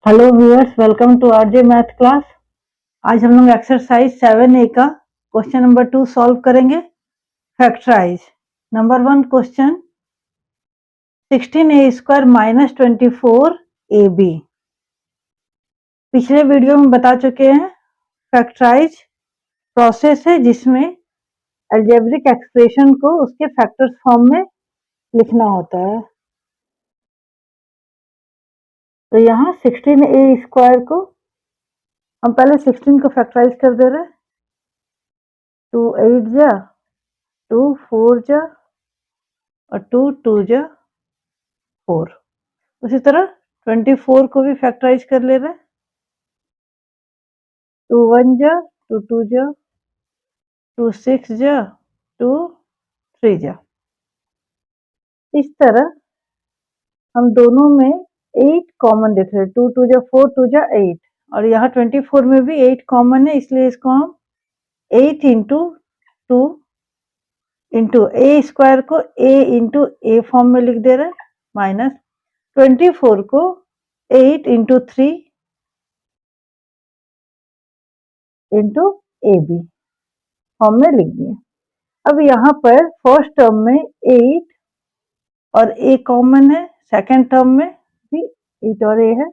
Hello viewers, welcome to RJ math class. आज हम लोग एक्सरसाइज 7A का क्वेश्चन नंबर 2 सॉल्व करेंगे। Factorise. Number 1 question, 16a² minus 24ab। पिछले वीडियो में बता चुके हैं। फैक्टराइज प्रोसेस है जिसमें अलजेब्रिक एक्सप्रेशन को उसके फैक्टर्स फॉर्म में लिखना होता है। तो यहाँ 16a² को हम पहले 16 को फैक्टराइज कर दे रहे हैं। 2 8 जा, 2 4 जा और 2 2 जा 4। उसी तरह 24 को भी फैक्टराइज कर ले रहे हैं। 2 1 जा, 2 2 जा, 2 6 जा, 2 3 जा। इस तरह हम दोनों में 8 कॉमन देख रहे हैं। 2 2 जा 4, 2 जा 8 और यहाँ 24 में भी 8 कॉमन है, इसलिए इसको हम 8 इंटू 2 इंटू a² को a इंटू a फॉर्म में लिख दे रहे हैं, माइनस 24 को 8 इंटू 3 इंटू ab फॉर्म में लिख दिए। अब यहाँ पर फर्स्ट टर्म में 8 और a कॉमन है, सेकंड टर्म में भी 8 और a है,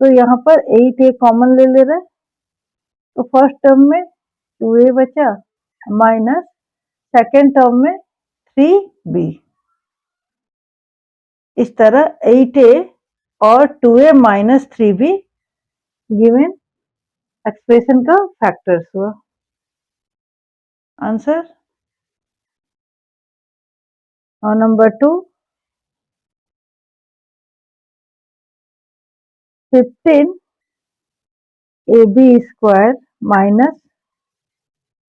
तो यहाँ पर 8a कॉमन ले रहे हैं। तो फर्स्ट टर्म में 2a बचा माइनस सेकंड टर्म में 3b। इस तरह 8a और 2a minus 3b given expression का फैक्टर्स हुआ। आंसर और number 2, 15ab² minus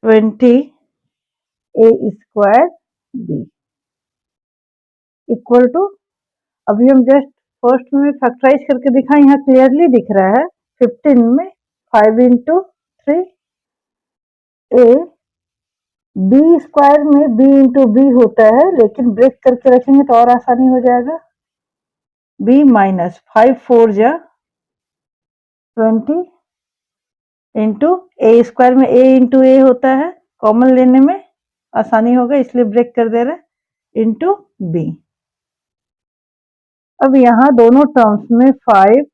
20a² equal to, अभी हम जस्ट फर्स्ट में फैक्टराइज करके दिखाएं, यहाँ क्लियरली दिख रहा है 15 में 5 इंटू 3 a, b² में b इंटू b होता है, लेकिन ब्रेक करके रखेंगे तो और आसानी हो जाएगा। b माइनस 5 4 जा 20 इंटू a² में a इंटू a होता है, कॉमन लेने में आसानी होगा इसलिए ब्रेक कर दे रहे इंटू b। अब यहाँ दोनों टर्म्स में 5a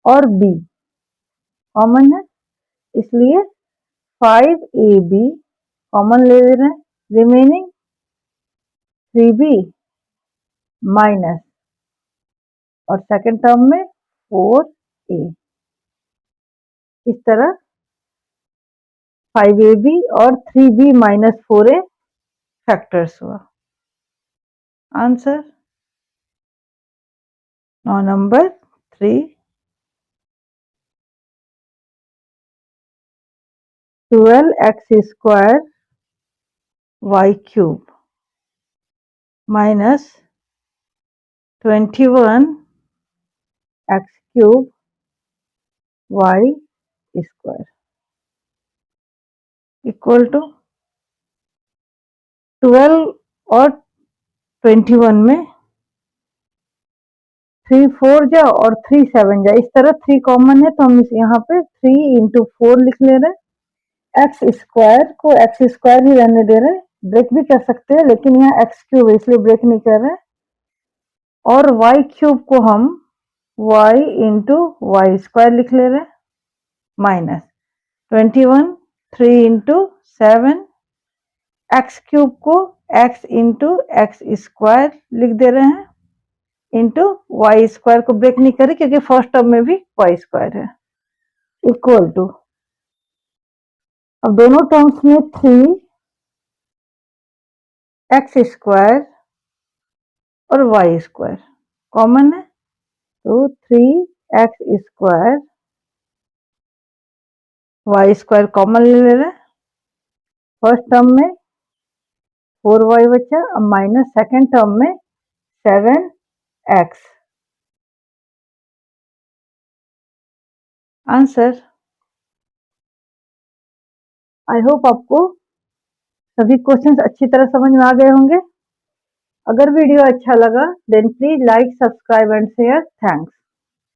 और b कॉमन है, इसलिए 5ab कॉमन ले रहे हैं, रिमेनिंग 3b माइनस और सेकंड टर्म में 4a। इस तरह 5ab और 3b माइनस 4a फैक्टर्स हुआ। आंसर और number 3, 12x² y³ minus 21x³ y² equal to 12 और 21 में 3 4 जा और 3 7 जा, इस तरह 3 कॉमन है तो हम यहाँ पे 3 इंटू 4 लिख ले रहे हैं। x² को x² ही रहने दे रहे हैं, ब्रेक भी कर सकते हैं लेकिन यहाँ x³ इसलिए ब्रेक नहीं कर रहे हैं। और y³ को हम y इंटू y² लिख ले रहे हैं, माइनस 21 3 इंटू 7, x³ को x इंटू x² लिख दे रहे हैं, इंटू y² को ब्रेक नहीं करे क्योंकि फर्स्ट टर्म में भी y² है, इक्वल टू, अब दोनों टर्म्स में 3x² और y² कॉमन है, तो 3x² y² कॉमन ले रहे हैं। फर्स्ट टर्म में 4y बचा, अब माइनस सेकेंड टर्म में 7x। आंसर। आई होप आपको सभी क्वेश्चंस अच्छी तरह समझ में आ गए होंगे। अगर वीडियो अच्छा लगा then please like, subscribe and share. Thanks.